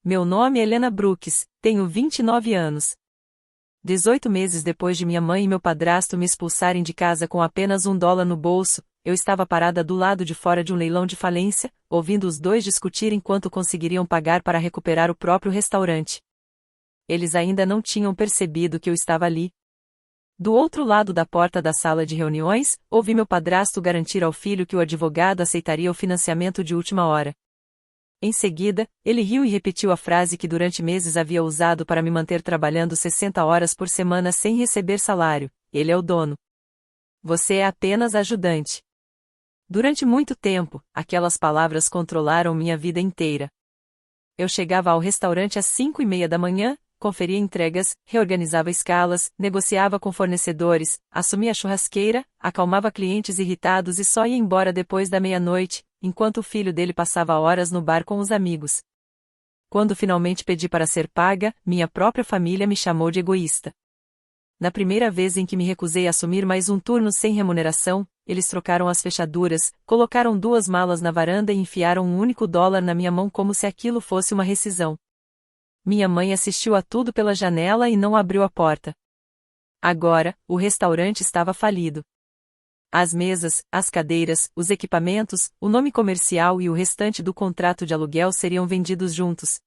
Meu nome é Helena Brooks, tenho 29 anos. 18 meses depois de minha mãe e meu padrasto me expulsarem de casa com apenas $1 no bolso, eu estava parada do lado de fora de um leilão de falência, ouvindo os dois discutirem quanto conseguiriam pagar para recuperar o próprio restaurante. Eles ainda não tinham percebido que eu estava ali. Do outro lado da porta da sala de reuniões, ouvi meu padrasto garantir ao filho que o advogado aceitaria o financiamento de última hora. Em seguida, ele riu e repetiu a frase que durante meses havia usado para me manter trabalhando 60 horas por semana sem receber salário: ele é o dono. Você é apenas ajudante. Durante muito tempo, aquelas palavras controlaram minha vida inteira. Eu chegava ao restaurante às 5:30 da manhã, conferia entregas, reorganizava escalas, negociava com fornecedores, assumia a churrasqueira, acalmava clientes irritados e só ia embora depois da meia-noite, enquanto o filho dele passava horas no bar com os amigos. Quando finalmente pedi para ser paga, minha própria família me chamou de egoísta. Na primeira vez em que me recusei a assumir mais um turno sem remuneração, eles trocaram as fechaduras, colocaram 2 malas na varanda e enfiaram um único dólar na minha mão como se aquilo fosse uma rescisão. Minha mãe assistiu a tudo pela janela e não abriu a porta. Agora, o restaurante estava falido. As mesas, as cadeiras, os equipamentos, o nome comercial e o restante do contrato de aluguel seriam vendidos juntos.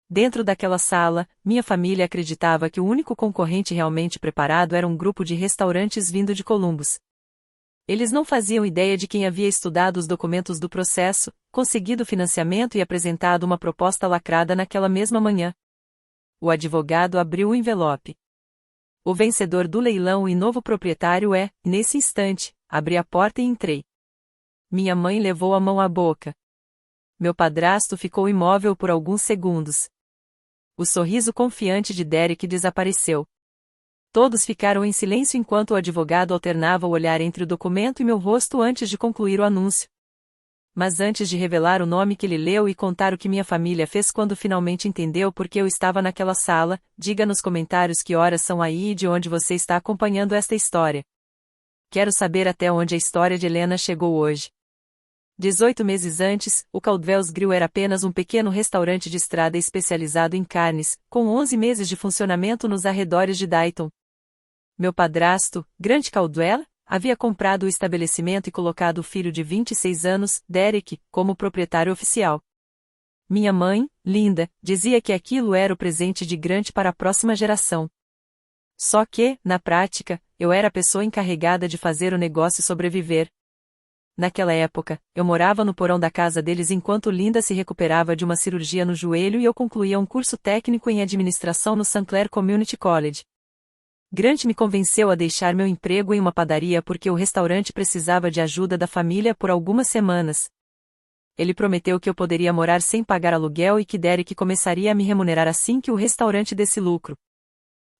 Dentro daquela sala, minha família acreditava que o único concorrente realmente preparado era um grupo de restaurantes vindo de Columbus. Eles não faziam ideia de quem havia estudado os documentos do processo, conseguido financiamento e apresentado uma proposta lacrada naquela mesma manhã. O advogado abriu o envelope. O vencedor do leilão e novo proprietário é, nesse instante, abri a porta e entrei. Minha mãe levou a mão à boca. Meu padrasto ficou imóvel por alguns segundos. O sorriso confiante de Derek desapareceu. Todos ficaram em silêncio enquanto o advogado alternava o olhar entre o documento e meu rosto antes de concluir o anúncio. Mas antes de revelar o nome que ele leu e contar o que minha família fez quando finalmente entendeu por que eu estava naquela sala, diga nos comentários que horas são aí e de onde você está acompanhando esta história. Quero saber até onde a história de Helena chegou hoje. 18 meses antes, o Caldwell's Grill era apenas um pequeno restaurante de estrada especializado em carnes, com 11 meses de funcionamento nos arredores de Dayton. Meu padrasto, Grant Caldwell, havia comprado o estabelecimento e colocado o filho de 26 anos, Derek, como proprietário oficial. Minha mãe, Linda, dizia que aquilo era o presente de Grant para a próxima geração. Só que, na prática, eu era a pessoa encarregada de fazer o negócio sobreviver. Naquela época, eu morava no porão da casa deles enquanto Linda se recuperava de uma cirurgia no joelho e eu concluía um curso técnico em administração no St. Clair Community College. Grant me convenceu a deixar meu emprego em uma padaria porque o restaurante precisava de ajuda da família por algumas semanas. Ele prometeu que eu poderia morar sem pagar aluguel e que Derek começaria a me remunerar assim que o restaurante desse lucro.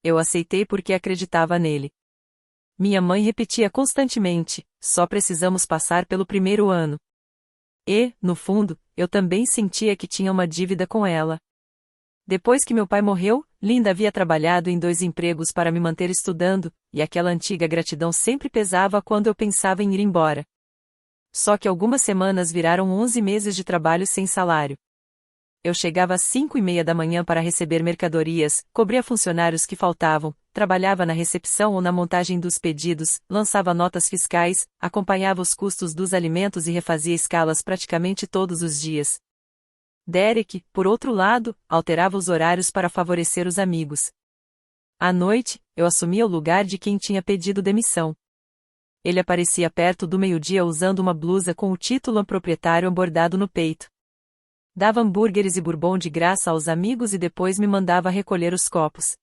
Eu aceitei porque acreditava nele. Minha mãe repetia constantemente: só precisamos passar pelo primeiro ano. E, no fundo, eu também sentia que tinha uma dívida com ela. Depois que meu pai morreu, Linda havia trabalhado em 2 empregos para me manter estudando, e aquela antiga gratidão sempre pesava quando eu pensava em ir embora. Só que algumas semanas viraram 11 meses de trabalho sem salário. Eu chegava às 5:30 da manhã para receber mercadorias, cobria funcionários que faltavam, trabalhava na recepção ou na montagem dos pedidos, lançava notas fiscais, acompanhava os custos dos alimentos e refazia escalas praticamente todos os dias. Derek, por outro lado, alterava os horários para favorecer os amigos. À noite, eu assumia o lugar de quem tinha pedido demissão. Ele aparecia perto do meio-dia usando uma blusa com o título proprietário bordado no peito. Dava hambúrgueres e bourbon de graça aos amigos e depois me mandava recolher os copos.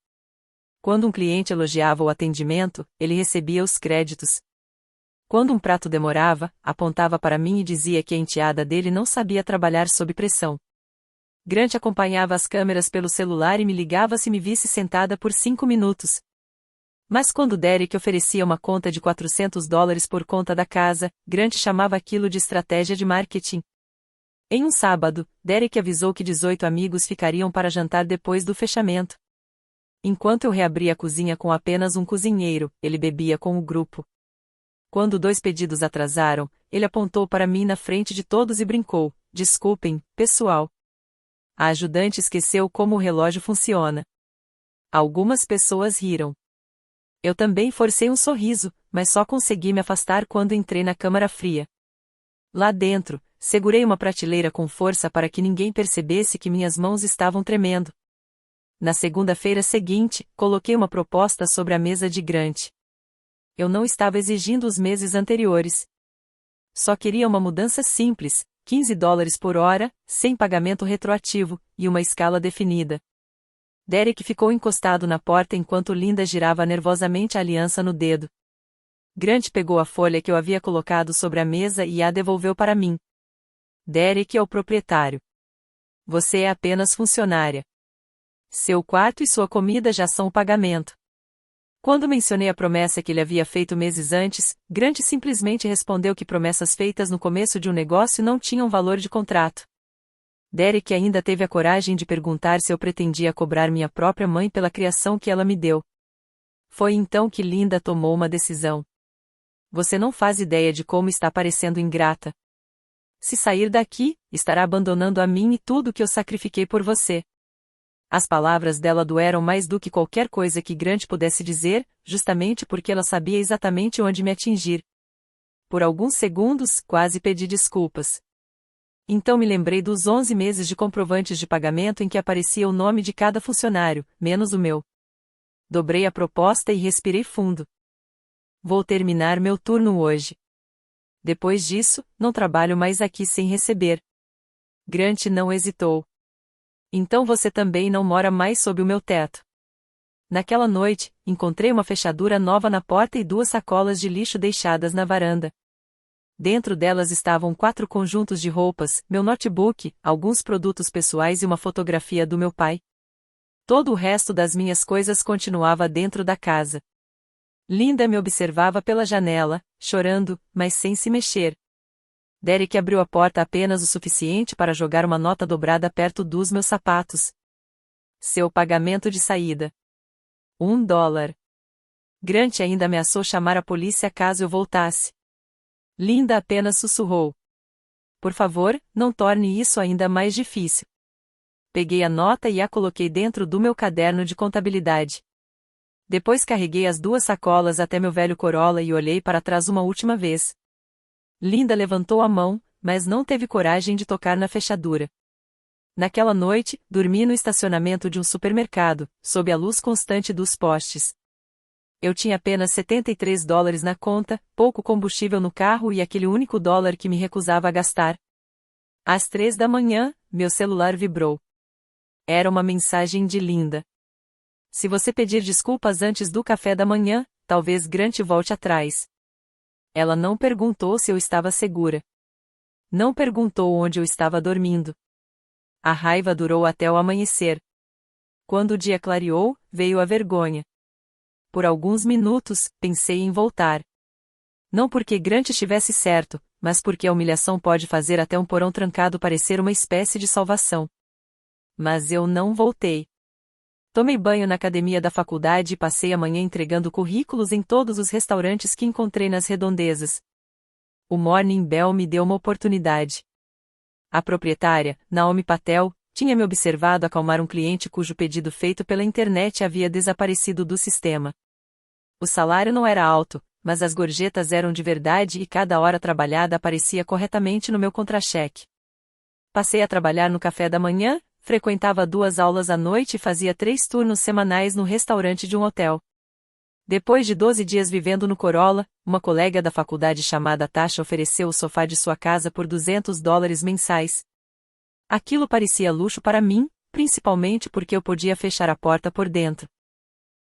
Quando um cliente elogiava o atendimento, ele recebia os créditos. Quando um prato demorava, apontava para mim e dizia que a enteada dele não sabia trabalhar sob pressão. Grant acompanhava as câmeras pelo celular e me ligava se me visse sentada por 5 minutos. Mas quando Derek oferecia uma conta de $400 por conta da casa, Grant chamava aquilo de estratégia de marketing. Em um sábado, Derek avisou que 18 amigos ficariam para jantar depois do fechamento. Enquanto eu reabria a cozinha com apenas um cozinheiro, ele bebia com o grupo. Quando 2 pedidos atrasaram, ele apontou para mim na frente de todos e brincou: desculpem, pessoal. A ajudante esqueceu como o relógio funciona. Algumas pessoas riram. Eu também forcei um sorriso, mas só consegui me afastar quando entrei na câmara fria. Lá dentro, segurei uma prateleira com força para que ninguém percebesse que minhas mãos estavam tremendo. Na segunda-feira seguinte, coloquei uma proposta sobre a mesa de Grant. Eu não estava exigindo os meses anteriores. Só queria uma mudança simples, $15 por hora, sem pagamento retroativo, e uma escala definida. Derek ficou encostado na porta enquanto Linda girava nervosamente a aliança no dedo. Grant pegou a folha que eu havia colocado sobre a mesa e a devolveu para mim. Derek é o proprietário. Você é apenas funcionária. Seu quarto e sua comida já são o pagamento. Quando mencionei a promessa que ele havia feito meses antes, Grant simplesmente respondeu que promessas feitas no começo de um negócio não tinham valor de contrato. Derek ainda teve a coragem de perguntar se eu pretendia cobrar minha própria mãe pela criação que ela me deu. Foi então que Linda tomou uma decisão. Você não faz ideia de como está parecendo ingrata. Se sair daqui, estará abandonando a mim e tudo que eu sacrifiquei por você. As palavras dela doeram mais do que qualquer coisa que Grant pudesse dizer, justamente porque ela sabia exatamente onde me atingir. Por alguns segundos, quase pedi desculpas. Então me lembrei dos 11 meses de comprovantes de pagamento em que aparecia o nome de cada funcionário, menos o meu. Dobrei a proposta e respirei fundo. Vou terminar meu turno hoje. Depois disso, não trabalho mais aqui sem receber. Grant não hesitou. Então você também não mora mais sob o meu teto. Naquela noite, encontrei uma fechadura nova na porta e 2 sacolas de lixo deixadas na varanda. Dentro delas estavam 4 conjuntos de roupas, meu notebook, alguns produtos pessoais e uma fotografia do meu pai. Todo o resto das minhas coisas continuava dentro da casa. Linda me observava pela janela, chorando, mas sem se mexer. Derek abriu a porta apenas o suficiente para jogar uma nota dobrada perto dos meus sapatos. Seu pagamento de saída. $1. Grant ainda ameaçou chamar a polícia caso eu voltasse. Linda apenas sussurrou. Por favor, não torne isso ainda mais difícil. Peguei a nota e a coloquei dentro do meu caderno de contabilidade. Depois carreguei as 2 sacolas até meu velho Corolla e olhei para trás uma última vez. Linda levantou a mão, mas não teve coragem de tocar na fechadura. Naquela noite, dormi no estacionamento de um supermercado, sob a luz constante dos postes. Eu tinha apenas $73 na conta, pouco combustível no carro e aquele único dólar que me recusava a gastar. Às 3 da manhã, meu celular vibrou. Era uma mensagem de Linda. Se você pedir desculpas antes do café da manhã, talvez Grant volte atrás. Ela não perguntou se eu estava segura. Não perguntou onde eu estava dormindo. A raiva durou até o amanhecer. Quando o dia clareou, veio a vergonha. Por alguns minutos, pensei em voltar. Não porque Grant estivesse certo, mas porque a humilhação pode fazer até um porão trancado parecer uma espécie de salvação. Mas eu não voltei. Tomei banho na academia da faculdade e passei a manhã entregando currículos em todos os restaurantes que encontrei nas redondezas. O Morning Bell me deu uma oportunidade. A proprietária, Naomi Patel, tinha me observado acalmar um cliente cujo pedido feito pela internet havia desaparecido do sistema. O salário não era alto, mas as gorjetas eram de verdade e cada hora trabalhada aparecia corretamente no meu contra-cheque. Passei a trabalhar no café da manhã, frequentava 2 aulas à noite e fazia 3 turnos semanais no restaurante de um hotel. Depois de 12 dias vivendo no Corolla, uma colega da faculdade chamada Tasha ofereceu o sofá de sua casa por $200 mensais. Aquilo parecia luxo para mim, principalmente porque eu podia fechar a porta por dentro.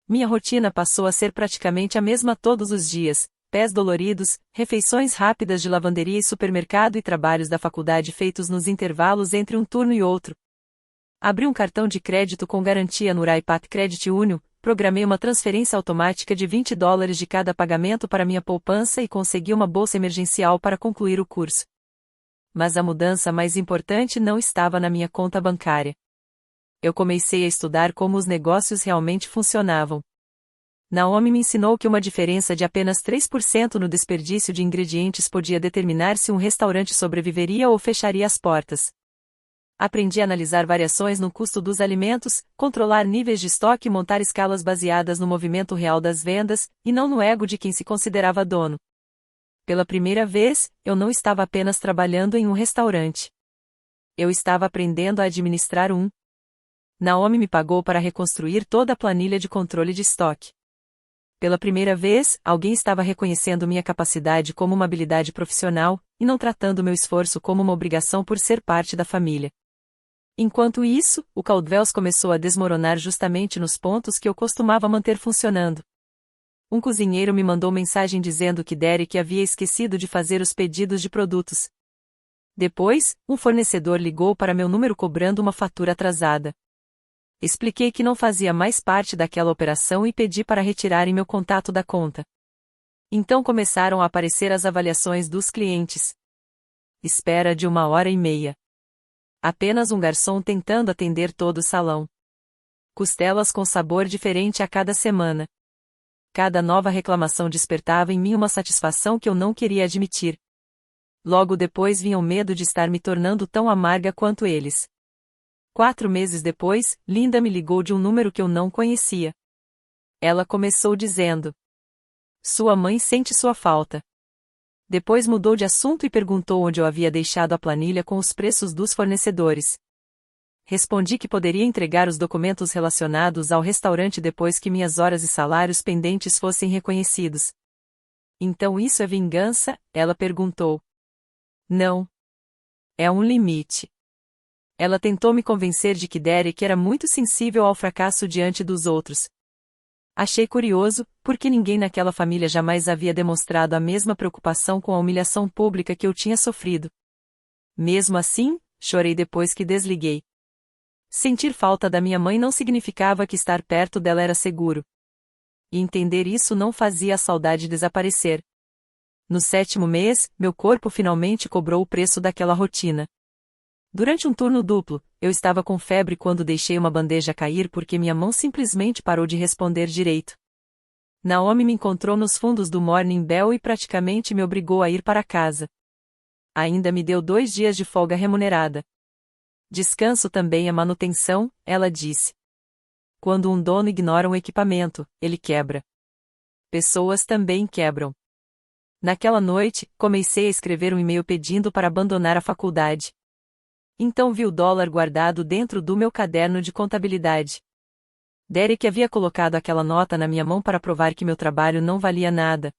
Minha rotina passou a ser praticamente a mesma todos os dias: pés doloridos, refeições rápidas de lavanderia e supermercado e trabalhos da faculdade feitos nos intervalos entre um turno e outro. Abri um cartão de crédito com garantia no Raipat Credit Union, programei uma transferência automática de $20 de cada pagamento para minha poupança e consegui uma bolsa emergencial para concluir o curso. Mas a mudança mais importante não estava na minha conta bancária. Eu comecei a estudar como os negócios realmente funcionavam. Naomi me ensinou que uma diferença de apenas 3% no desperdício de ingredientes podia determinar se um restaurante sobreviveria ou fecharia as portas. Aprendi a analisar variações no custo dos alimentos, controlar níveis de estoque e montar escalas baseadas no movimento real das vendas, e não no ego de quem se considerava dono. Pela primeira vez, eu não estava apenas trabalhando em um restaurante. Eu estava aprendendo a administrar um. Naomi me pagou para reconstruir toda a planilha de controle de estoque. Pela primeira vez, alguém estava reconhecendo minha capacidade como uma habilidade profissional, e não tratando meu esforço como uma obrigação por ser parte da família. Enquanto isso, o Caldwells começou a desmoronar justamente nos pontos que eu costumava manter funcionando. Um cozinheiro me mandou mensagem dizendo que Derek havia esquecido de fazer os pedidos de produtos. Depois, um fornecedor ligou para meu número cobrando uma fatura atrasada. Expliquei que não fazia mais parte daquela operação e pedi para retirarem meu contato da conta. Então começaram a aparecer as avaliações dos clientes. Espera de 1h30. Apenas um garçom tentando atender todo o salão. Costelas com sabor diferente a cada semana. Cada nova reclamação despertava em mim uma satisfação que eu não queria admitir. Logo depois vinha o medo de estar me tornando tão amarga quanto eles. 4 meses depois, Linda me ligou de um número que eu não conhecia. Ela começou dizendo: "Sua mãe sente sua falta." Depois mudou de assunto e perguntou onde eu havia deixado a planilha com os preços dos fornecedores. Respondi que poderia entregar os documentos relacionados ao restaurante depois que minhas horas e salários pendentes fossem reconhecidos. "Então isso é vingança?" ela perguntou. "Não. É um limite." Ela tentou me convencer de que Derek era muito sensível ao fracasso diante dos outros. Achei curioso, porque ninguém naquela família jamais havia demonstrado a mesma preocupação com a humilhação pública que eu tinha sofrido. Mesmo assim, chorei depois que desliguei. Sentir falta da minha mãe não significava que estar perto dela era seguro. E entender isso não fazia a saudade desaparecer. No 7º mês, meu corpo finalmente cobrou o preço daquela rotina. Durante um turno duplo, eu estava com febre quando deixei uma bandeja cair porque minha mão simplesmente parou de responder direito. Naomi me encontrou nos fundos do Morning Bell e praticamente me obrigou a ir para casa. Ainda me deu 2 dias de folga remunerada. "Descanso também é manutenção", ela disse. Quando um dono ignora um equipamento, ele quebra. Pessoas também quebram. Naquela noite, comecei a escrever um e-mail pedindo para abandonar a faculdade. Então vi o dólar guardado dentro do meu caderno de contabilidade. Derek havia colocado aquela nota na minha mão para provar que meu trabalho não valia nada.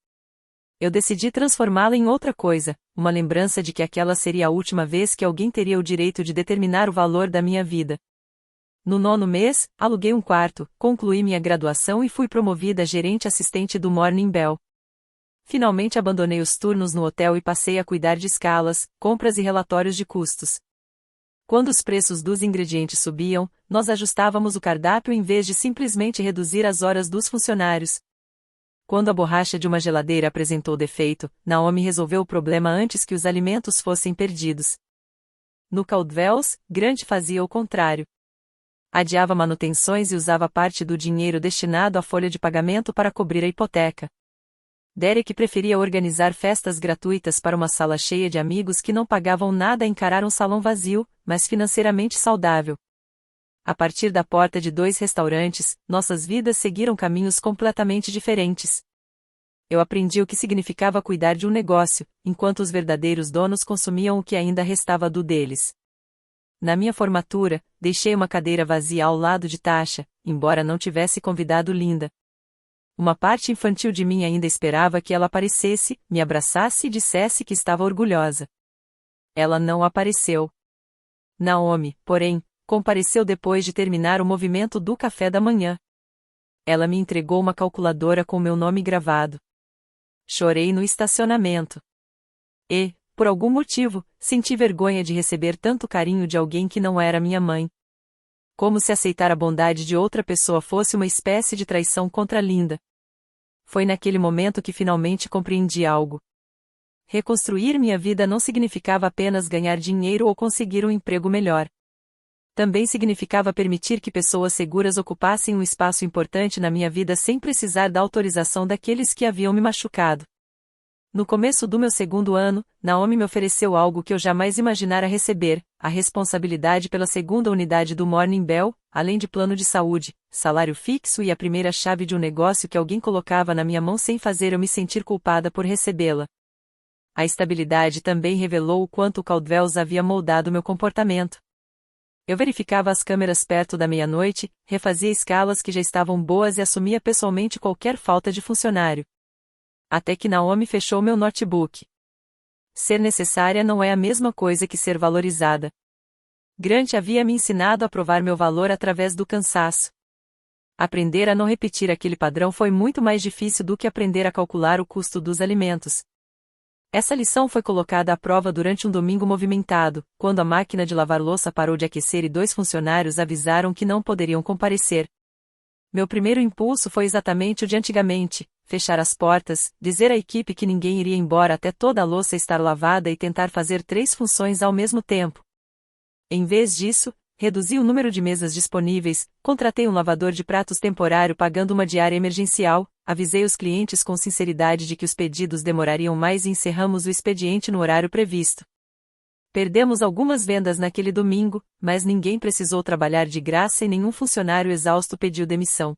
Eu decidi transformá-la em outra coisa, uma lembrança de que aquela seria a última vez que alguém teria o direito de determinar o valor da minha vida. No 9º mês, aluguei um quarto, concluí minha graduação e fui promovida a gerente assistente do Morning Bell. Finalmente abandonei os turnos no hotel e passei a cuidar de escalas, compras e relatórios de custos. Quando os preços dos ingredientes subiam, nós ajustávamos o cardápio em vez de simplesmente reduzir as horas dos funcionários. Quando a borracha de uma geladeira apresentou defeito, Naomi resolveu o problema antes que os alimentos fossem perdidos. No Caldwells, Grant fazia o contrário. Adiava manutenções e usava parte do dinheiro destinado à folha de pagamento para cobrir a hipoteca. Derek preferia organizar festas gratuitas para uma sala cheia de amigos que não pagavam nada a encarar um salão vazio, mas financeiramente saudável. A partir da porta de 2 restaurantes, nossas vidas seguiram caminhos completamente diferentes. Eu aprendi o que significava cuidar de um negócio, enquanto os verdadeiros donos consumiam o que ainda restava do deles. Na minha formatura, deixei uma cadeira vazia ao lado de Tasha, embora não tivesse convidado Linda. Uma parte infantil de mim ainda esperava que ela aparecesse, me abraçasse e dissesse que estava orgulhosa. Ela não apareceu. Naomi, porém, compareceu depois de terminar o movimento do café da manhã. Ela me entregou uma calculadora com meu nome gravado. Chorei no estacionamento. E, por algum motivo, senti vergonha de receber tanto carinho de alguém que não era minha mãe. Como se aceitar a bondade de outra pessoa fosse uma espécie de traição contra Linda. Foi naquele momento que finalmente compreendi algo. Reconstruir minha vida não significava apenas ganhar dinheiro ou conseguir um emprego melhor. Também significava permitir que pessoas seguras ocupassem um espaço importante na minha vida sem precisar da autorização daqueles que haviam me machucado. No começo do meu segundo ano, Naomi me ofereceu algo que eu jamais imaginara receber: a responsabilidade pela segunda unidade do Morning Bell, além de plano de saúde, salário fixo e a primeira chave de um negócio que alguém colocava na minha mão sem fazer eu me sentir culpada por recebê-la. A estabilidade também revelou o quanto o Caldwells havia moldado meu comportamento. Eu verificava as câmeras perto da meia-noite, refazia escalas que já estavam boas e assumia pessoalmente qualquer falta de funcionário. Até que Naomi fechou meu notebook. Ser necessária não é a mesma coisa que ser valorizada. Grant havia me ensinado a provar meu valor através do cansaço. Aprender a não repetir aquele padrão foi muito mais difícil do que aprender a calcular o custo dos alimentos. Essa lição foi colocada à prova durante um domingo movimentado, quando a máquina de lavar louça parou de aquecer e 2 funcionários avisaram que não poderiam comparecer. Meu primeiro impulso foi exatamente o de antigamente: fechar as portas, dizer à equipe que ninguém iria embora até toda a louça estar lavada e tentar fazer 3 funções ao mesmo tempo. Em vez disso, reduzi o número de mesas disponíveis, contratei um lavador de pratos temporário pagando uma diária emergencial, avisei os clientes com sinceridade de que os pedidos demorariam mais e encerramos o expediente no horário previsto. Perdemos algumas vendas naquele domingo, mas ninguém precisou trabalhar de graça e nenhum funcionário exausto pediu demissão.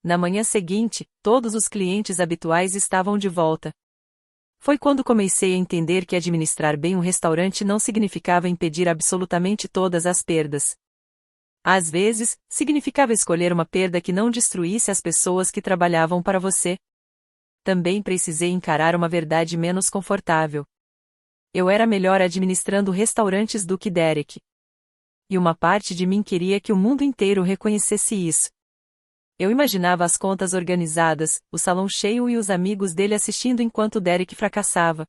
Na manhã seguinte, todos os clientes habituais estavam de volta. Foi quando comecei a entender que administrar bem um restaurante não significava impedir absolutamente todas as perdas. Às vezes, significava escolher uma perda que não destruísse as pessoas que trabalhavam para você. Também precisei encarar uma verdade menos confortável. Eu era melhor administrando restaurantes do que Derek. E uma parte de mim queria que o mundo inteiro reconhecesse isso. Eu imaginava as contas organizadas, o salão cheio e os amigos dele assistindo enquanto Derek fracassava.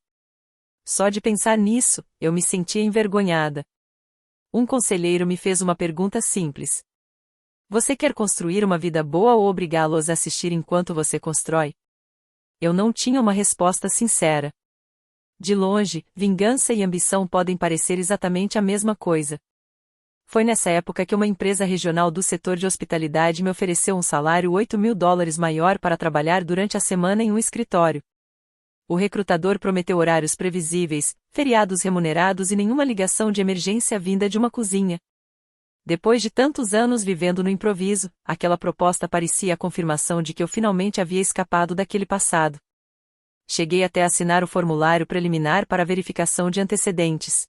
Só de pensar nisso, eu me sentia envergonhada. Um conselheiro me fez uma pergunta simples: você quer construir uma vida boa ou obrigá-los a assistir enquanto você constrói? Eu não tinha uma resposta sincera. De longe, vingança e ambição podem parecer exatamente a mesma coisa. Foi nessa época que uma empresa regional do setor de hospitalidade me ofereceu um salário $8.000 maior para trabalhar durante a semana em um escritório. O recrutador prometeu horários previsíveis, feriados remunerados e nenhuma ligação de emergência vinda de uma cozinha. Depois de tantos anos vivendo no improviso, aquela proposta parecia a confirmação de que eu finalmente havia escapado daquele passado. Cheguei até a assinar o formulário preliminar para a verificação de antecedentes.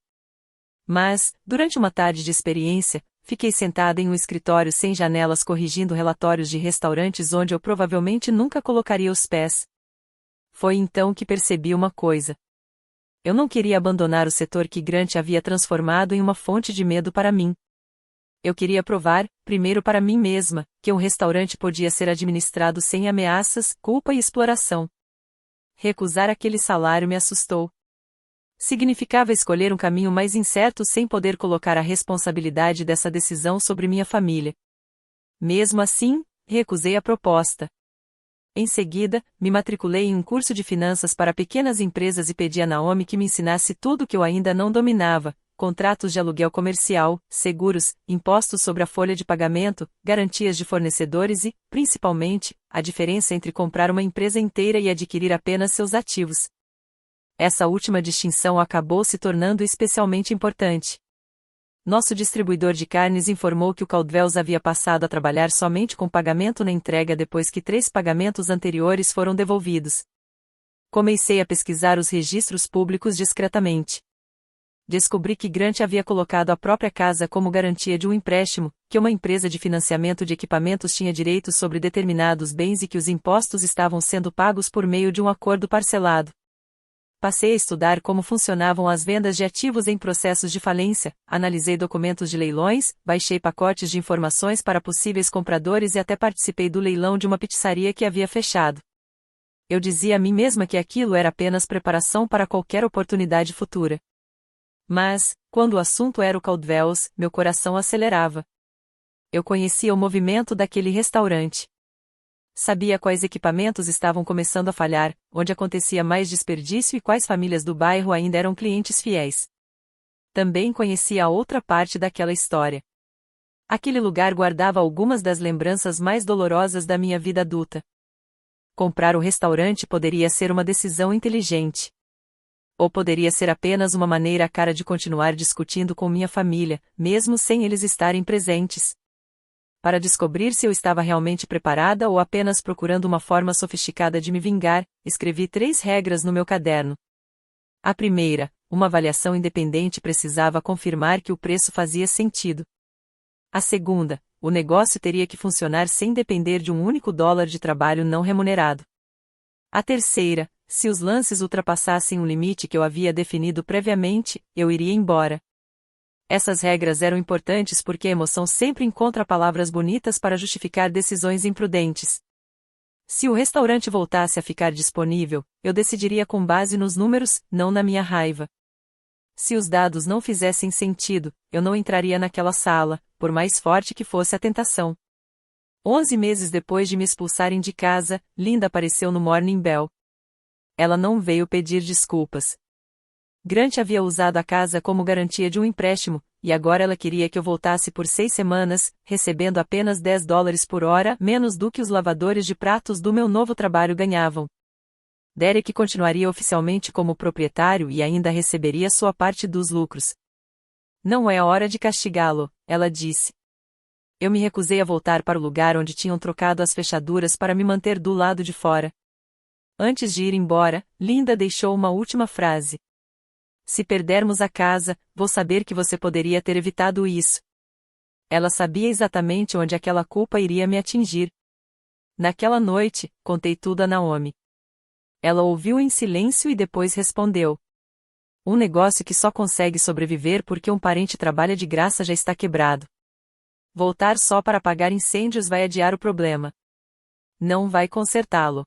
Mas, durante uma tarde de experiência, fiquei sentada em um escritório sem janelas corrigindo relatórios de restaurantes onde eu provavelmente nunca colocaria os pés. Foi então que percebi uma coisa. Eu não queria abandonar o setor que Grant havia transformado em uma fonte de medo para mim. Eu queria provar, primeiro para mim mesma, que um restaurante podia ser administrado sem ameaças, culpa e exploração. Recusar aquele salário me assustou. Significava escolher um caminho mais incerto sem poder colocar a responsabilidade dessa decisão sobre minha família. Mesmo assim, recusei a proposta. Em seguida, me matriculei em um curso de finanças para pequenas empresas e pedi a Naomi que me ensinasse tudo o que eu ainda não dominava: contratos de aluguel comercial, seguros, impostos sobre a folha de pagamento, garantias de fornecedores e, principalmente, a diferença entre comprar uma empresa inteira e adquirir apenas seus ativos. Essa última distinção acabou se tornando especialmente importante. Nosso distribuidor de carnes informou que o Caldwells havia passado a trabalhar somente com pagamento na entrega depois que 3 pagamentos anteriores foram devolvidos. Comecei a pesquisar os registros públicos discretamente. Descobri que Grant havia colocado a própria casa como garantia de um empréstimo, que uma empresa de financiamento de equipamentos tinha direitos sobre determinados bens e que os impostos estavam sendo pagos por meio de um acordo parcelado. Passei a estudar como funcionavam as vendas de ativos em processos de falência, analisei documentos de leilões, baixei pacotes de informações para possíveis compradores e até participei do leilão de uma pizzaria que havia fechado. Eu dizia a mim mesma que aquilo era apenas preparação para qualquer oportunidade futura. Mas, quando o assunto era o Caldwells, meu coração acelerava. Eu conhecia o movimento daquele restaurante. Sabia quais equipamentos estavam começando a falhar, onde acontecia mais desperdício e quais famílias do bairro ainda eram clientes fiéis. Também conhecia a outra parte daquela história. Aquele lugar guardava algumas das lembranças mais dolorosas da minha vida adulta. Comprar o restaurante poderia ser uma decisão inteligente. Ou poderia ser apenas uma maneira cara de continuar discutindo com minha família, mesmo sem eles estarem presentes. Para descobrir se eu estava realmente preparada ou apenas procurando uma forma sofisticada de me vingar, escrevi 3 regras no meu caderno. A primeira, uma avaliação independente precisava confirmar que o preço fazia sentido. A segunda, o negócio teria que funcionar sem depender de um único dólar de trabalho não remunerado. A terceira, se os lances ultrapassassem um limite que eu havia definido previamente, eu iria embora. Essas regras eram importantes porque a emoção sempre encontra palavras bonitas para justificar decisões imprudentes. Se o restaurante voltasse a ficar disponível, eu decidiria com base nos números, não na minha raiva. Se os dados não fizessem sentido, eu não entraria naquela sala, por mais forte que fosse a tentação. 11 meses depois de me expulsarem de casa, Linda apareceu no Morning Bell. Ela não veio pedir desculpas. Grant havia usado a casa como garantia de um empréstimo, e agora ela queria que eu voltasse por 6 semanas, recebendo apenas $10 por hora, menos do que os lavadores de pratos do meu novo trabalho ganhavam. Derek continuaria oficialmente como proprietário e ainda receberia sua parte dos lucros. Não é hora de castigá-lo, ela disse. Eu me recusei a voltar para o lugar onde tinham trocado as fechaduras para me manter do lado de fora. Antes de ir embora, Linda deixou uma última frase. Se perdermos a casa, vou saber que você poderia ter evitado isso. Ela sabia exatamente onde aquela culpa iria me atingir. Naquela noite, contei tudo a Naomi. Ela ouviu em silêncio e depois respondeu. Um negócio que só consegue sobreviver porque um parente trabalha de graça já está quebrado. Voltar só para apagar incêndios vai adiar o problema. Não vai consertá-lo.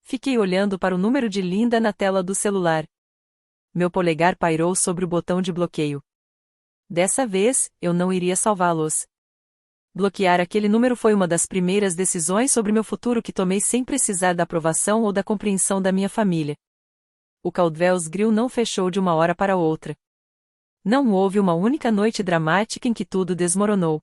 Fiquei olhando para o número de Linda na tela do celular. Meu polegar pairou sobre o botão de bloqueio. Dessa vez, eu não iria salvá-los. Bloquear aquele número foi uma das primeiras decisões sobre meu futuro que tomei sem precisar da aprovação ou da compreensão da minha família. O Caldwell's Grill não fechou de uma hora para outra. Não houve uma única noite dramática em que tudo desmoronou.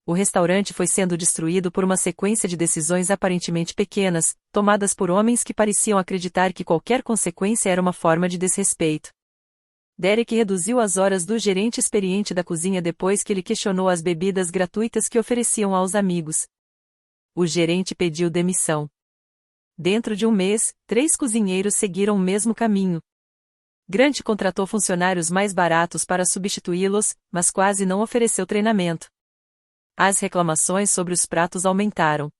O restaurante foi sendo destruído por uma sequência de decisões aparentemente pequenas, tomadas por homens que pareciam acreditar que qualquer consequência era uma forma de desrespeito. Derek reduziu as horas do gerente experiente da cozinha depois que ele questionou as bebidas gratuitas que ofereciam aos amigos. O gerente pediu demissão. Dentro de um mês, 3 cozinheiros seguiram o mesmo caminho. Grant contratou funcionários mais baratos para substituí-los, mas quase não ofereceu treinamento. As reclamações sobre os pratos aumentaram.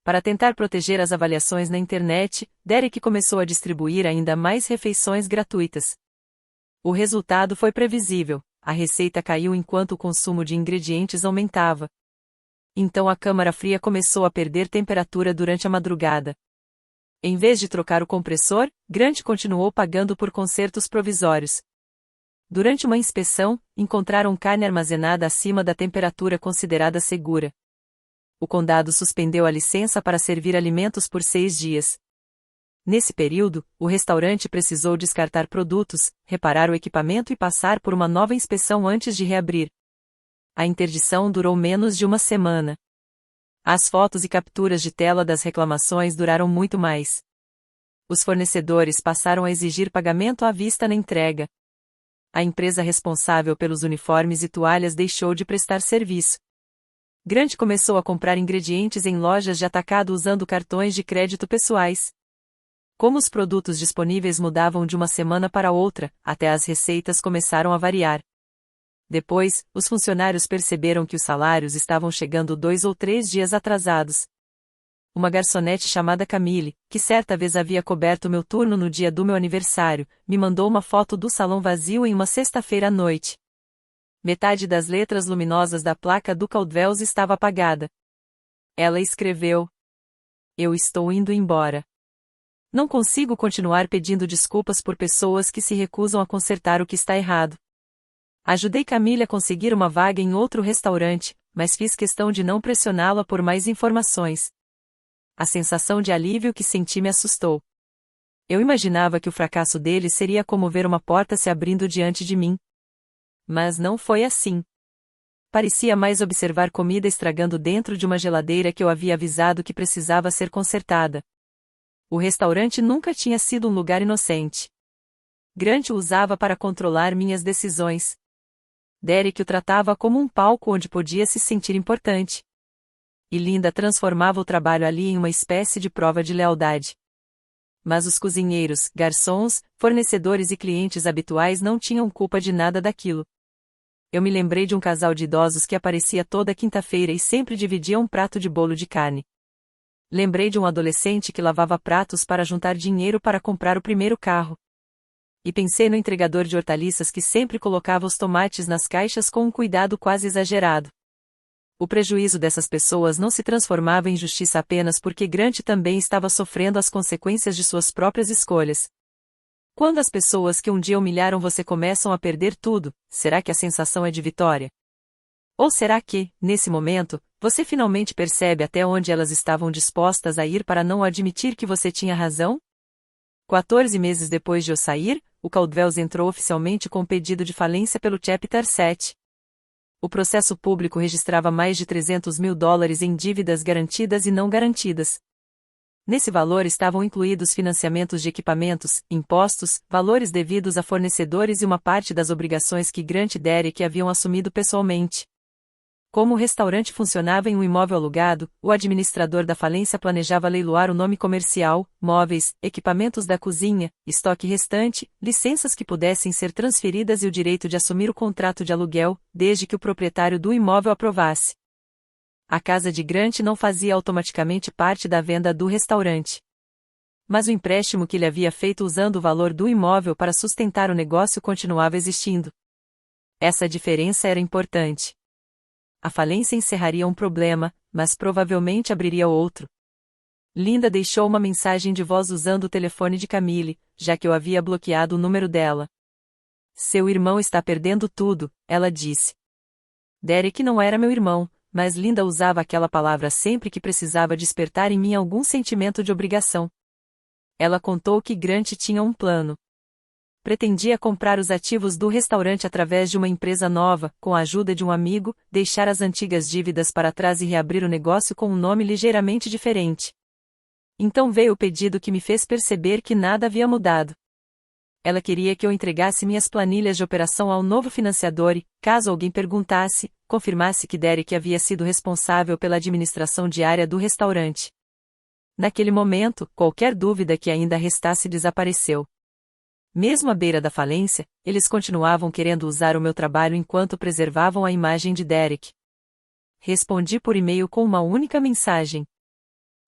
Para tentar proteger as avaliações na internet, Derek começou a distribuir ainda mais refeições gratuitas. O resultado foi previsível, a receita caiu enquanto o consumo de ingredientes aumentava. Então a câmara fria começou a perder temperatura durante a madrugada. Em vez de trocar o compressor, Grant continuou pagando por consertos provisórios. Durante uma inspeção, encontraram carne armazenada acima da temperatura considerada segura. O condado suspendeu a licença para servir alimentos por 6 dias. Nesse período, o restaurante precisou descartar produtos, reparar o equipamento e passar por uma nova inspeção antes de reabrir. A interdição durou menos de uma semana. As fotos e capturas de tela das reclamações duraram muito mais. Os fornecedores passaram a exigir pagamento à vista na entrega. A empresa responsável pelos uniformes e toalhas deixou de prestar serviço. Grant começou a comprar ingredientes em lojas de atacado usando cartões de crédito pessoais. Como os produtos disponíveis mudavam de uma semana para outra, até as receitas começaram a variar. Depois, os funcionários perceberam que os salários estavam chegando 2 ou 3 dias atrasados. Uma garçonete chamada Camille, que certa vez havia coberto meu turno no dia do meu aniversário, me mandou uma foto do salão vazio em uma sexta-feira à noite. Metade das letras luminosas da placa do Caldwell's estava apagada. Ela escreveu: Eu estou indo embora. Não consigo continuar pedindo desculpas por pessoas que se recusam a consertar o que está errado. Ajudei Camille a conseguir uma vaga em outro restaurante, mas fiz questão de não pressioná-la por mais informações. A sensação de alívio que senti me assustou. Eu imaginava que o fracasso dele seria como ver uma porta se abrindo diante de mim. Mas não foi assim. Parecia mais observar comida estragando dentro de uma geladeira que eu havia avisado que precisava ser consertada. O restaurante nunca tinha sido um lugar inocente. Grant o usava para controlar minhas decisões. Derek o tratava como um palco onde podia se sentir importante. E Linda transformava o trabalho ali em uma espécie de prova de lealdade. Mas os cozinheiros, garçons, fornecedores e clientes habituais não tinham culpa de nada daquilo. Eu me lembrei de um casal de idosos que aparecia toda quinta-feira e sempre dividia um prato de bolo de carne. Lembrei de um adolescente que lavava pratos para juntar dinheiro para comprar o primeiro carro. E pensei no entregador de hortaliças que sempre colocava os tomates nas caixas com um cuidado quase exagerado. O prejuízo dessas pessoas não se transformava em justiça apenas porque Grant também estava sofrendo as consequências de suas próprias escolhas. Quando as pessoas que um dia humilharam você começam a perder tudo, será que a sensação é de vitória? Ou será que, nesse momento, você finalmente percebe até onde elas estavam dispostas a ir para não admitir que você tinha razão? 14 meses depois de eu sair, o Caldwells entrou oficialmente com pedido de falência pelo Chapter 7. O processo público registrava mais de $300 mil em dívidas garantidas e não garantidas. Nesse valor estavam incluídos financiamentos de equipamentos, impostos, valores devidos a fornecedores e uma parte das obrigações que Grant e Derek haviam assumido pessoalmente. Como o restaurante funcionava em um imóvel alugado, o administrador da falência planejava leiloar o nome comercial, móveis, equipamentos da cozinha, estoque restante, licenças que pudessem ser transferidas e o direito de assumir o contrato de aluguel, desde que o proprietário do imóvel aprovasse. A casa de Grant não fazia automaticamente parte da venda do restaurante. Mas o empréstimo que ele havia feito usando o valor do imóvel para sustentar o negócio continuava existindo. Essa diferença era importante. A falência encerraria um problema, mas provavelmente abriria outro. Linda deixou uma mensagem de voz usando o telefone de Camille, já que eu havia bloqueado o número dela. Seu irmão está perdendo tudo, ela disse. Derek não era meu irmão, mas Linda usava aquela palavra sempre que precisava despertar em mim algum sentimento de obrigação. Ela contou que Grant tinha um plano. Pretendia comprar os ativos do restaurante através de uma empresa nova, com a ajuda de um amigo, deixar as antigas dívidas para trás e reabrir o negócio com um nome ligeiramente diferente. Então veio o pedido que me fez perceber que nada havia mudado. Ela queria que eu entregasse minhas planilhas de operação ao novo financiador e, caso alguém perguntasse, confirmasse que Derek havia sido responsável pela administração diária do restaurante. Naquele momento, qualquer dúvida que ainda restasse desapareceu. Mesmo à beira da falência, eles continuavam querendo usar o meu trabalho enquanto preservavam a imagem de Derek. Respondi por e-mail com uma única mensagem.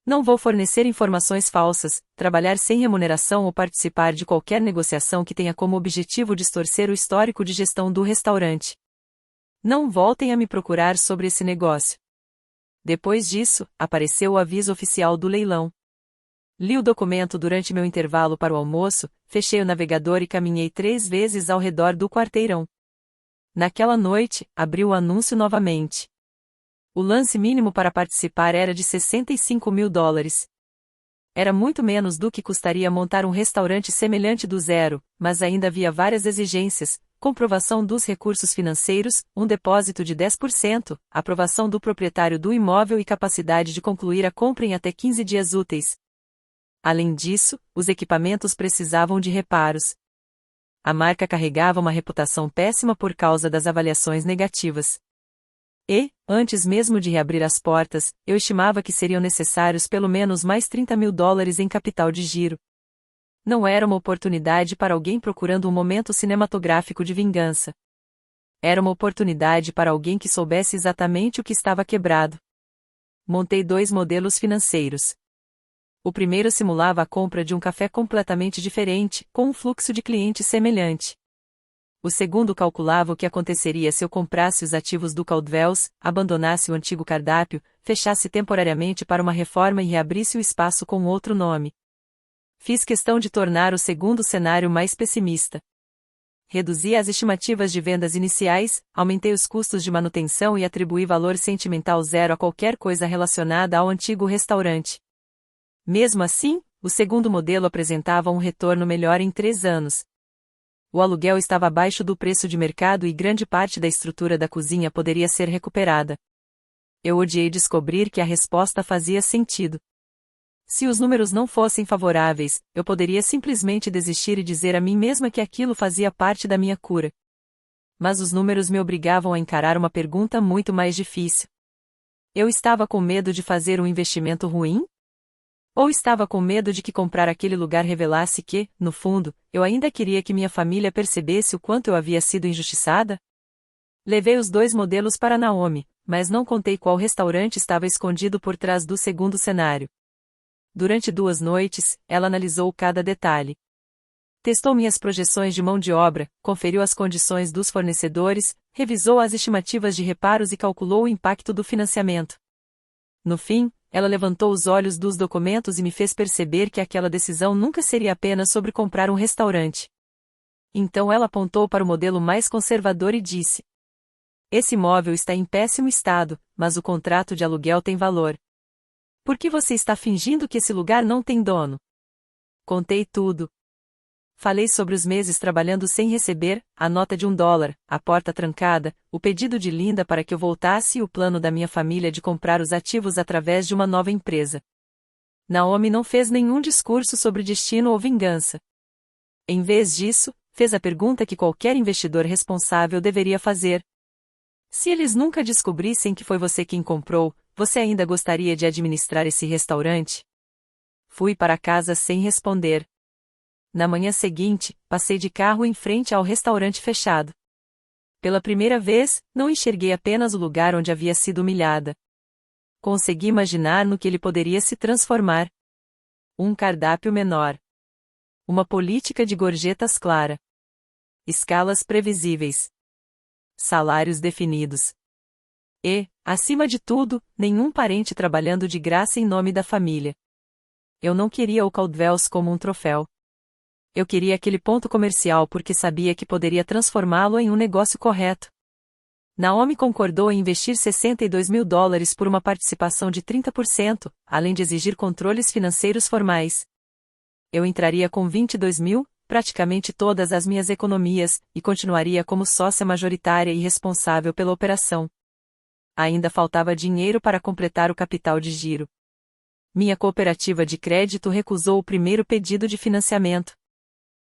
Não vou fornecer informações falsas, trabalhar sem remuneração ou participar de qualquer negociação que tenha como objetivo distorcer o histórico de gestão do restaurante. Não voltem a me procurar sobre esse negócio. Depois disso, apareceu o aviso oficial do leilão. Li o documento durante meu intervalo para o almoço, fechei o navegador e caminhei 3 vezes ao redor do quarteirão. Naquela noite, abri o anúncio novamente. O lance mínimo para participar era de $65 mil. Era muito menos do que custaria montar um restaurante semelhante do zero, mas ainda havia várias exigências: comprovação dos recursos financeiros, um depósito de 10%, aprovação do proprietário do imóvel e capacidade de concluir a compra em até 15 dias úteis. Além disso, os equipamentos precisavam de reparos. A marca carregava uma reputação péssima por causa das avaliações negativas. E, antes mesmo de reabrir as portas, eu estimava que seriam necessários pelo menos mais $30 mil em capital de giro. Não era uma oportunidade para alguém procurando um momento cinematográfico de vingança. Era uma oportunidade para alguém que soubesse exatamente o que estava quebrado. Montei 2 modelos financeiros. O primeiro simulava a compra de um café completamente diferente, com um fluxo de clientes semelhante. O segundo calculava o que aconteceria se eu comprasse os ativos do Caldwells, abandonasse o antigo cardápio, fechasse temporariamente para uma reforma e reabrisse o espaço com outro nome. Fiz questão de tornar o segundo cenário mais pessimista. Reduzi as estimativas de vendas iniciais, aumentei os custos de manutenção e atribuí valor sentimental zero a qualquer coisa relacionada ao antigo restaurante. Mesmo assim, o segundo modelo apresentava um retorno melhor em 3 anos. O aluguel estava abaixo do preço de mercado e grande parte da estrutura da cozinha poderia ser recuperada. Eu odiei descobrir que a resposta fazia sentido. Se os números não fossem favoráveis, eu poderia simplesmente desistir e dizer a mim mesma que aquilo fazia parte da minha cura. Mas os números me obrigavam a encarar uma pergunta muito mais difícil. Eu estava com medo de fazer um investimento ruim? Ou estava com medo de que comprar aquele lugar revelasse que, no fundo, eu ainda queria que minha família percebesse o quanto eu havia sido injustiçada? Levei os dois modelos para Naomi, mas não contei qual restaurante estava escondido por trás do segundo cenário. Durante 2 noites, ela analisou cada detalhe. Testou minhas projeções de mão de obra, conferiu as condições dos fornecedores, revisou as estimativas de reparos e calculou o impacto do financiamento. No fim, ela levantou os olhos dos documentos e me fez perceber que aquela decisão nunca seria apenas sobre comprar um restaurante. Então ela apontou para o modelo mais conservador e disse: "Esse imóvel está em péssimo estado, mas o contrato de aluguel tem valor. Por que você está fingindo que esse lugar não tem dono?" Contei tudo. Falei sobre os meses trabalhando sem receber, a nota de $1, a porta trancada, o pedido de Linda para que eu voltasse e o plano da minha família de comprar os ativos através de uma nova empresa. Naomi não fez nenhum discurso sobre destino ou vingança. Em vez disso, fez a pergunta que qualquer investidor responsável deveria fazer. Se eles nunca descobrissem que foi você quem comprou, você ainda gostaria de administrar esse restaurante? Fui para casa sem responder. Na manhã seguinte, passei de carro em frente ao restaurante fechado. Pela primeira vez, não enxerguei apenas o lugar onde havia sido humilhada. Consegui imaginar no que ele poderia se transformar. Um cardápio menor. Uma política de gorjetas clara. Escalas previsíveis. Salários definidos. E, acima de tudo, nenhum parente trabalhando de graça em nome da família. Eu não queria o Caldwells como um troféu. Eu queria aquele ponto comercial porque sabia que poderia transformá-lo em um negócio correto. Naomi concordou em investir $62.000 por uma participação de 30%, além de exigir controles financeiros formais. Eu entraria com 22.000, praticamente todas as minhas economias, e continuaria como sócia majoritária e responsável pela operação. Ainda faltava dinheiro para completar o capital de giro. Minha cooperativa de crédito recusou o primeiro pedido de financiamento.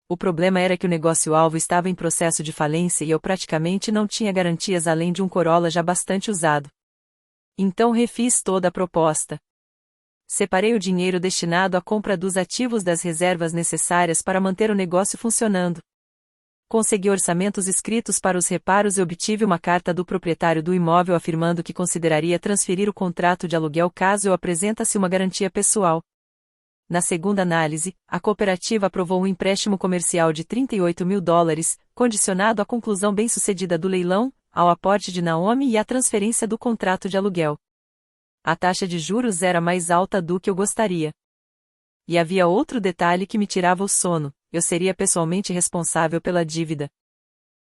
O problema era que o negócio-alvo estava em processo de falência e eu praticamente não tinha garantias além de um Corolla já bastante usado. Então refiz toda a proposta. Separei o dinheiro destinado à compra dos ativos das reservas necessárias para manter o negócio funcionando. Consegui orçamentos escritos para os reparos e obtive uma carta do proprietário do imóvel afirmando que consideraria transferir o contrato de aluguel caso eu apresentasse uma garantia pessoal. Na segunda análise, a cooperativa aprovou um empréstimo comercial de $38.000, condicionado à conclusão bem-sucedida do leilão, ao aporte de Naomi e à transferência do contrato de aluguel. A taxa de juros era mais alta do que eu gostaria. E havia outro detalhe que me tirava o sono: eu seria pessoalmente responsável pela dívida.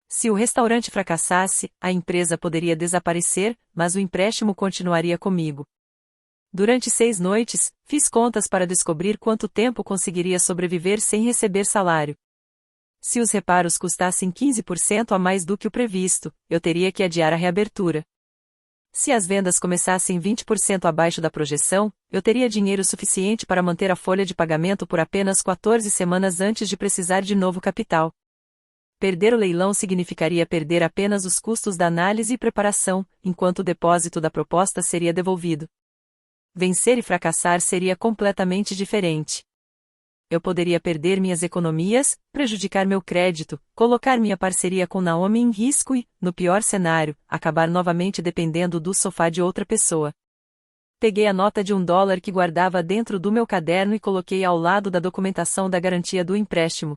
Se o restaurante fracassasse, a empresa poderia desaparecer, mas o empréstimo continuaria comigo. Durante 6 noites, fiz contas para descobrir quanto tempo conseguiria sobreviver sem receber salário. Se os reparos custassem 15% a mais do que o previsto, eu teria que adiar a reabertura. Se as vendas começassem 20% abaixo da projeção, eu teria dinheiro suficiente para manter a folha de pagamento por apenas 14 semanas antes de precisar de novo capital. Perder o leilão significaria perder apenas os custos da análise e preparação, enquanto o depósito da proposta seria devolvido. Vencer e fracassar seria completamente diferente. Eu poderia perder minhas economias, prejudicar meu crédito, colocar minha parceria com Naomi em risco e, no pior cenário, acabar novamente dependendo do sofá de outra pessoa. Peguei a nota de $1 que guardava dentro do meu caderno e coloquei ao lado da documentação da garantia do empréstimo.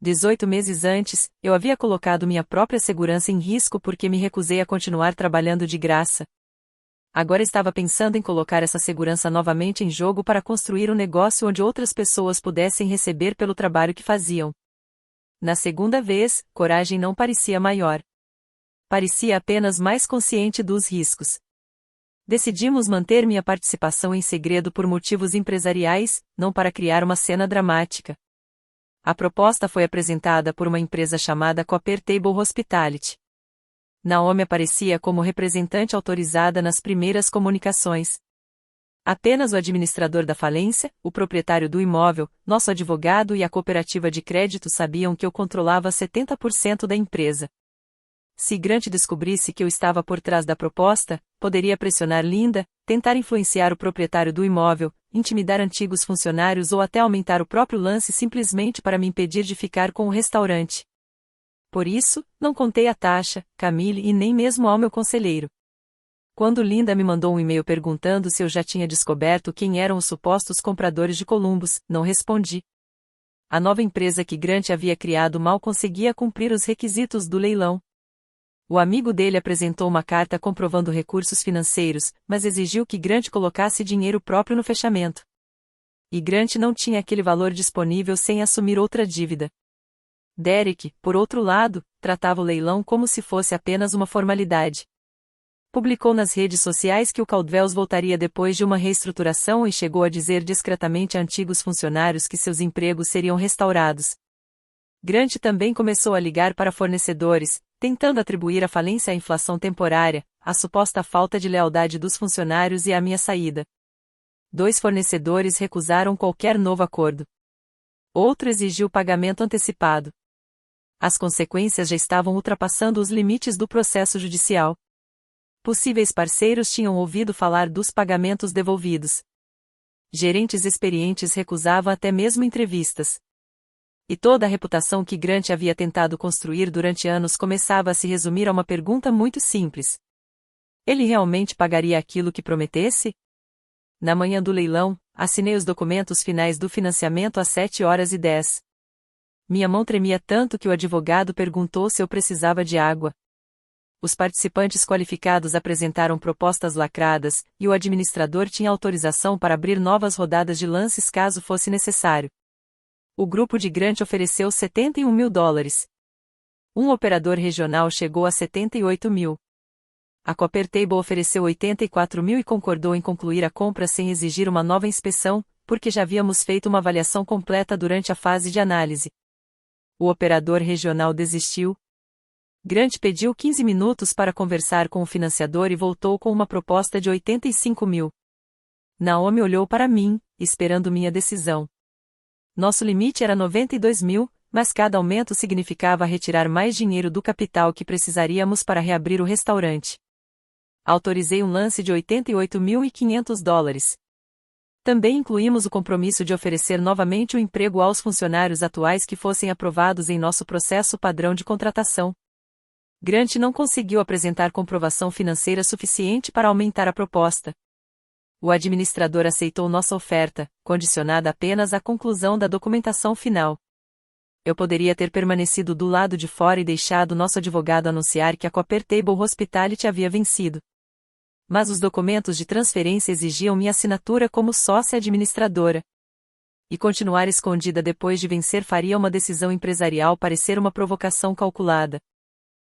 18 meses antes, eu havia colocado minha própria segurança em risco porque me recusei a continuar trabalhando de graça. Agora estava pensando em colocar essa segurança novamente em jogo para construir um negócio onde outras pessoas pudessem receber pelo trabalho que faziam. Na segunda vez, coragem não parecia maior. Parecia apenas mais consciente dos riscos. Decidimos manter minha participação em segredo por motivos empresariais, não para criar uma cena dramática. A proposta foi apresentada por uma empresa chamada Copper Table Hospitality. Naomi aparecia como representante autorizada nas primeiras comunicações. Apenas o administrador da falência, o proprietário do imóvel, nosso advogado e a cooperativa de crédito sabiam que eu controlava 70% da empresa. Se Grant descobrisse que eu estava por trás da proposta, poderia pressionar Linda, tentar influenciar o proprietário do imóvel, intimidar antigos funcionários ou até aumentar o próprio lance simplesmente para me impedir de ficar com o restaurante. Por isso, não contei a Tasha, Camille e nem mesmo ao meu conselheiro. Quando Linda me mandou um e-mail perguntando se eu já tinha descoberto quem eram os supostos compradores de Columbus, não respondi. A nova empresa que Grant havia criado mal conseguia cumprir os requisitos do leilão. O amigo dele apresentou uma carta comprovando recursos financeiros, mas exigiu que Grant colocasse dinheiro próprio no fechamento. E Grant não tinha aquele valor disponível sem assumir outra dívida. Derek, por outro lado, tratava o leilão como se fosse apenas uma formalidade. Publicou nas redes sociais que o Caldwells voltaria depois de uma reestruturação e chegou a dizer discretamente a antigos funcionários que seus empregos seriam restaurados. Grant também começou a ligar para fornecedores, tentando atribuir a falência à inflação temporária, à suposta falta de lealdade dos funcionários e à minha saída. 2 fornecedores recusaram qualquer novo acordo. Outro exigiu pagamento antecipado. As consequências já estavam ultrapassando os limites do processo judicial. Possíveis parceiros tinham ouvido falar dos pagamentos devolvidos. Gerentes experientes recusavam até mesmo entrevistas. E toda a reputação que Grant havia tentado construir durante anos começava a se resumir a uma pergunta muito simples. Ele realmente pagaria aquilo que prometesse? Na manhã do leilão, assinei os documentos finais do financiamento às 7h10. Minha mão tremia tanto que o advogado perguntou se eu precisava de água. Os participantes qualificados apresentaram propostas lacradas, e o administrador tinha autorização para abrir novas rodadas de lances caso fosse necessário. O grupo de Grant ofereceu $71 mil. Um operador regional chegou a 78 mil. A Copper Table ofereceu 84 mil e concordou em concluir a compra sem exigir uma nova inspeção, porque já havíamos feito uma avaliação completa durante a fase de análise. O operador regional desistiu. Grant pediu 15 minutos para conversar com o financiador e voltou com uma proposta de 85 mil. Naomi olhou para mim, esperando minha decisão. Nosso limite era 92 mil, mas cada aumento significava retirar mais dinheiro do capital que precisaríamos para reabrir o restaurante. Autorizei um lance de $88.500. Também incluímos o compromisso de oferecer novamente o emprego aos funcionários atuais que fossem aprovados em nosso processo padrão de contratação. Grant não conseguiu apresentar comprovação financeira suficiente para aumentar a proposta. O administrador aceitou nossa oferta, condicionada apenas à conclusão da documentação final. Eu poderia ter permanecido do lado de fora e deixado nosso advogado anunciar que a Copper Table Hospitality havia vencido. Mas os documentos de transferência exigiam minha assinatura como sócia administradora. E continuar escondida depois de vencer faria uma decisão empresarial parecer uma provocação calculada.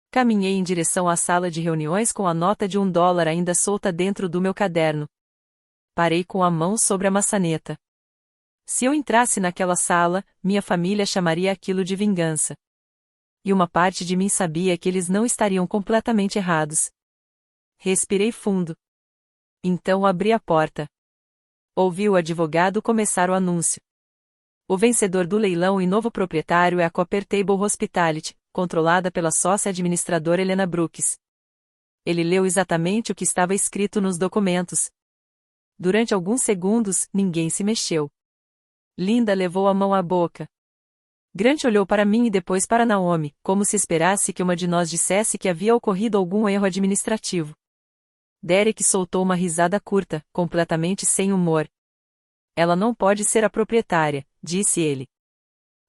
Caminhei em direção à sala de reuniões com a nota de $1 ainda solta dentro do meu caderno. Parei com a mão sobre a maçaneta. Se eu entrasse naquela sala, minha família chamaria aquilo de vingança. E uma parte de mim sabia que eles não estariam completamente errados. Respirei fundo. Então abri a porta. Ouvi o advogado começar o anúncio. O vencedor do leilão e novo proprietário é a Copper Table Hospitality, controlada pela sócia administradora Helena Brooks. Ele leu exatamente o que estava escrito nos documentos. Durante alguns segundos, ninguém se mexeu. Linda levou a mão à boca. Grant olhou para mim e depois para Naomi, como se esperasse que uma de nós dissesse que havia ocorrido algum erro administrativo. Derek soltou uma risada curta, completamente sem humor. Ela não pode ser a proprietária, disse ele.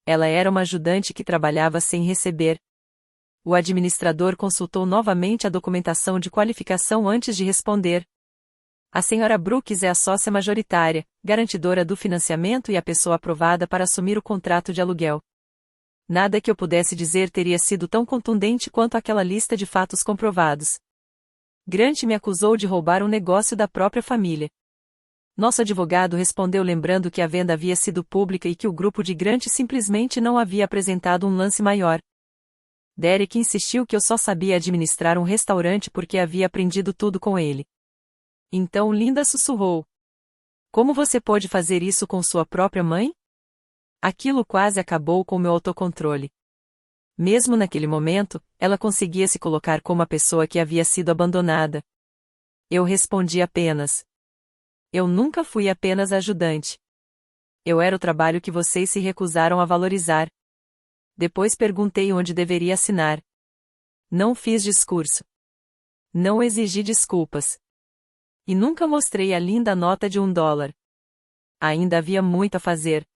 Ela era uma ajudante que trabalhava sem receber. O administrador consultou novamente a documentação de qualificação antes de responder. A senhora Brooks é a sócia majoritária, garantidora do financiamento e a pessoa aprovada para assumir o contrato de aluguel. Nada que eu pudesse dizer teria sido tão contundente quanto aquela lista de fatos comprovados. Grant me acusou de roubar um negócio da própria família. Nosso advogado respondeu lembrando que a venda havia sido pública e que o grupo de Grant simplesmente não havia apresentado um lance maior. Derek insistiu que eu só sabia administrar um restaurante porque havia aprendido tudo com ele. Então Linda sussurrou. Como você pôde fazer isso com sua própria mãe? Aquilo quase acabou com meu autocontrole. Mesmo naquele momento, ela conseguia se colocar como a pessoa que havia sido abandonada. Eu respondi apenas. Eu nunca fui apenas ajudante. Eu era o trabalho que vocês se recusaram a valorizar. Depois perguntei onde deveria assinar. Não fiz discurso. Não exigi desculpas. E nunca mostrei a linda nota de $1. Ainda havia muito a fazer.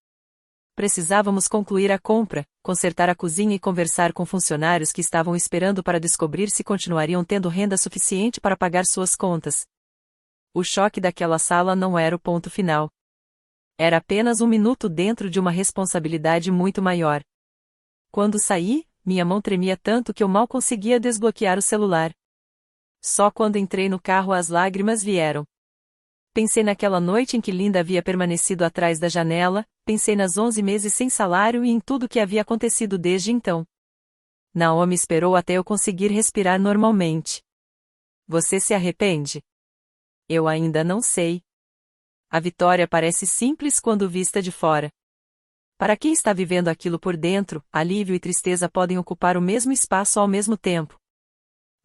Precisávamos concluir a compra, consertar a cozinha e conversar com funcionários que estavam esperando para descobrir se continuariam tendo renda suficiente para pagar suas contas. O choque daquela sala não era o ponto final. Era apenas um minuto dentro de uma responsabilidade muito maior. Quando saí, minha mão tremia tanto que eu mal conseguia desbloquear o celular. Só quando entrei no carro as lágrimas vieram. Pensei naquela noite em que Linda havia permanecido atrás da janela, pensei nas 11 meses sem salário e em tudo que havia acontecido desde então. Naomi esperou até eu conseguir respirar normalmente. Você se arrepende? Eu ainda não sei. A vitória parece simples quando vista de fora. Para quem está vivendo aquilo por dentro, alívio e tristeza podem ocupar o mesmo espaço ao mesmo tempo.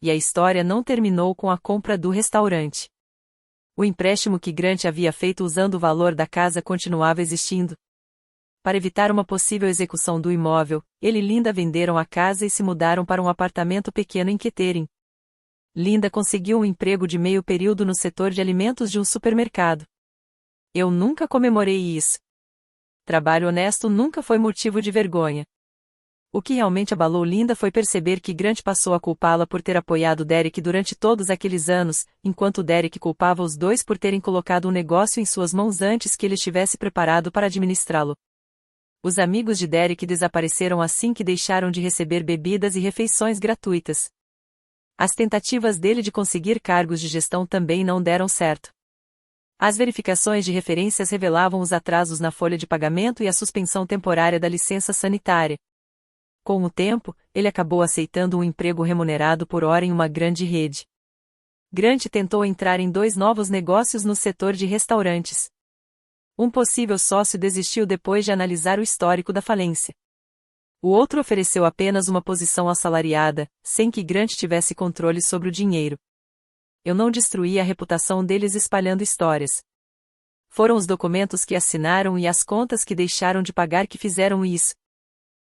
E a história não terminou com a compra do restaurante. O empréstimo que Grant havia feito usando o valor da casa continuava existindo. Para evitar uma possível execução do imóvel, ele e Linda venderam a casa e se mudaram para um apartamento pequeno em Kettering. Linda conseguiu um emprego de meio período no setor de alimentos de um supermercado. Eu nunca comemorei isso. Trabalho honesto nunca foi motivo de vergonha. O que realmente abalou Linda foi perceber que Grant passou a culpá-la por ter apoiado Derek durante todos aqueles anos, enquanto Derek culpava os dois por terem colocado um negócio em suas mãos antes que ele estivesse preparado para administrá-lo. Os amigos de Derek desapareceram assim que deixaram de receber bebidas e refeições gratuitas. As tentativas dele de conseguir cargos de gestão também não deram certo. As verificações de referências revelavam os atrasos na folha de pagamento e a suspensão temporária da licença sanitária. Com o tempo, ele acabou aceitando um emprego remunerado por hora em uma grande rede. Grant tentou entrar em 2 novos negócios no setor de restaurantes. Um possível sócio desistiu depois de analisar o histórico da falência. O outro ofereceu apenas uma posição assalariada, sem que Grant tivesse controle sobre o dinheiro. Eu não destruí a reputação deles espalhando histórias. Foram os documentos que assinaram e as contas que deixaram de pagar que fizeram isso.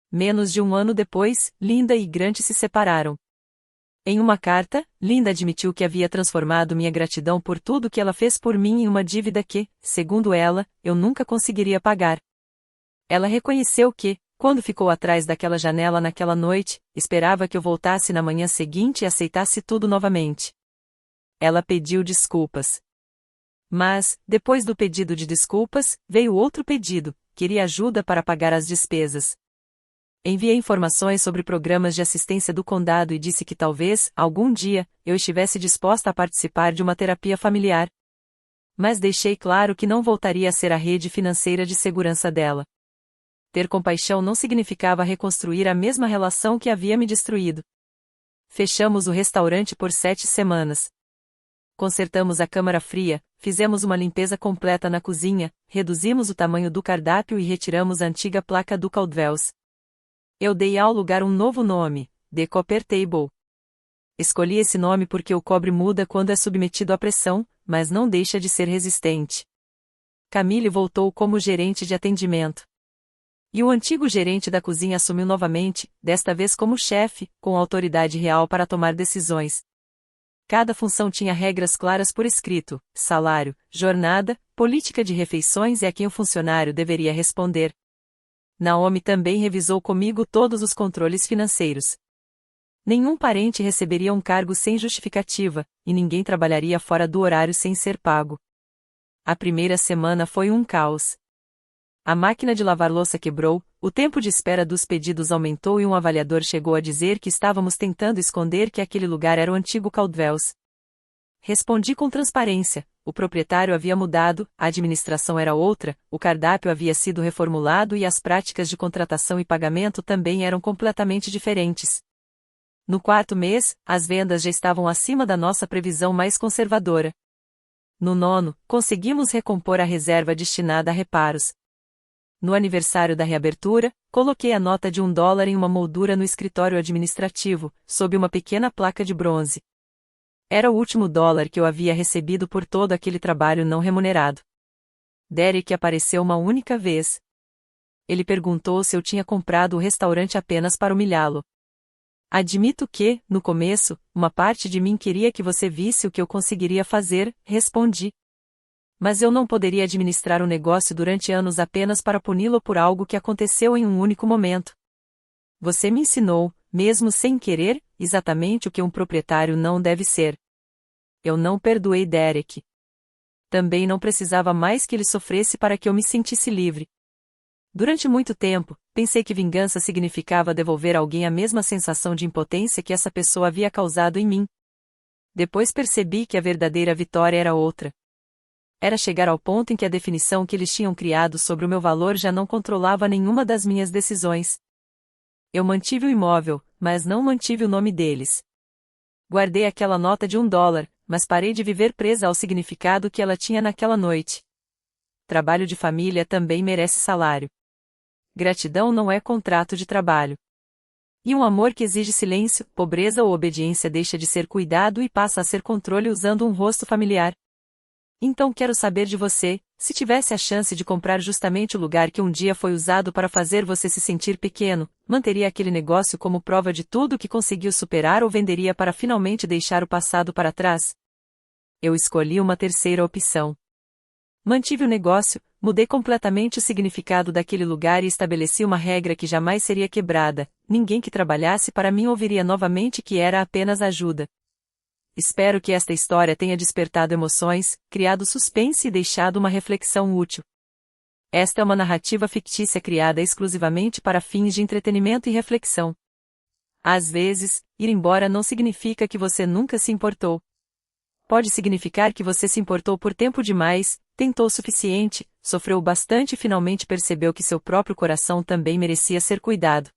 Menos de um ano depois, Linda e Grant se separaram. Em uma carta, Linda admitiu que havia transformado minha gratidão por tudo que ela fez por mim em uma dívida que, segundo ela, eu nunca conseguiria pagar. Ela reconheceu que, quando ficou atrás daquela janela naquela noite, esperava que eu voltasse na manhã seguinte e aceitasse tudo novamente. Ela pediu desculpas. Mas, depois do pedido de desculpas, veio outro pedido: queria ajuda para pagar as despesas. Enviei informações sobre programas de assistência do condado e disse que talvez, algum dia, eu estivesse disposta a participar de uma terapia familiar. Mas deixei claro que não voltaria a ser a rede financeira de segurança dela. Ter compaixão não significava reconstruir a mesma relação que havia me destruído. Fechamos o restaurante por 7 semanas. Consertamos a câmara fria, fizemos uma limpeza completa na cozinha, reduzimos o tamanho do cardápio e retiramos a antiga placa do Caldwells. Eu dei ao lugar um novo nome, The Copper Table. Escolhi esse nome porque o cobre muda quando é submetido à pressão, mas não deixa de ser resistente. Camille voltou como gerente de atendimento. E o antigo gerente da cozinha assumiu novamente, desta vez como chefe, com autoridade real para tomar decisões. Cada função tinha regras claras por escrito: salário, jornada, política de refeições e a quem o funcionário deveria responder. Naomi também revisou comigo todos os controles financeiros. Nenhum parente receberia um cargo sem justificativa, e ninguém trabalharia fora do horário sem ser pago. A primeira semana foi um caos. A máquina de lavar louça quebrou, o tempo de espera dos pedidos aumentou e um avaliador chegou a dizer que estávamos tentando esconder que aquele lugar era o antigo Caldwells. respondi com transparência. O proprietário havia mudado, a administração era outra, o cardápio havia sido reformulado e as práticas de contratação e pagamento também eram completamente diferentes. No quarto mês, as vendas já estavam acima da nossa previsão mais conservadora. No nono, conseguimos recompor a reserva destinada a reparos. No aniversário da reabertura, coloquei a nota de $1 em uma moldura no escritório administrativo, sob uma pequena placa de bronze. Era o último dólar que eu havia recebido por todo aquele trabalho não remunerado. Derek apareceu uma única vez. Ele perguntou se eu tinha comprado o restaurante apenas para humilhá-lo. Admito que, no começo, uma parte de mim queria que você visse o que eu conseguiria fazer, respondi. Mas eu não poderia administrar o negócio durante anos apenas para puni-lo por algo que aconteceu em um único momento. Você me ensinou, mesmo sem querer, exatamente o que um proprietário não deve ser. Eu não perdoei Derek. Também não precisava mais que ele sofresse para que eu me sentisse livre. Durante muito tempo, pensei que vingança significava devolver a alguém a mesma sensação de impotência que essa pessoa havia causado em mim. Depois percebi que a verdadeira vitória era outra. Era chegar ao ponto em que a definição que eles tinham criado sobre o meu valor já não controlava nenhuma das minhas decisões. Eu mantive o imóvel, mas não mantive o nome deles. Guardei aquela nota de $1, mas parei de viver presa ao significado que ela tinha naquela noite. Trabalho de família também merece salário. Gratidão não é contrato de trabalho. E um amor que exige silêncio, pobreza ou obediência deixa de ser cuidado e passa a ser controle usando um rosto familiar. Então quero saber de você, se tivesse a chance de comprar justamente o lugar que um dia foi usado para fazer você se sentir pequeno, manteria aquele negócio como prova de tudo que conseguiu superar ou venderia para finalmente deixar o passado para trás? Eu escolhi uma terceira opção. Mantive o negócio, mudei completamente o significado daquele lugar e estabeleci uma regra que jamais seria quebrada: ninguém que trabalhasse para mim ouviria novamente que era apenas ajuda. Espero que esta história tenha despertado emoções, criado suspense e deixado uma reflexão útil. Esta é uma narrativa fictícia criada exclusivamente para fins de entretenimento e reflexão. Às vezes, ir embora não significa que você nunca se importou. Pode significar que você se importou por tempo demais, tentou o suficiente, sofreu bastante e finalmente percebeu que seu próprio coração também merecia ser cuidado.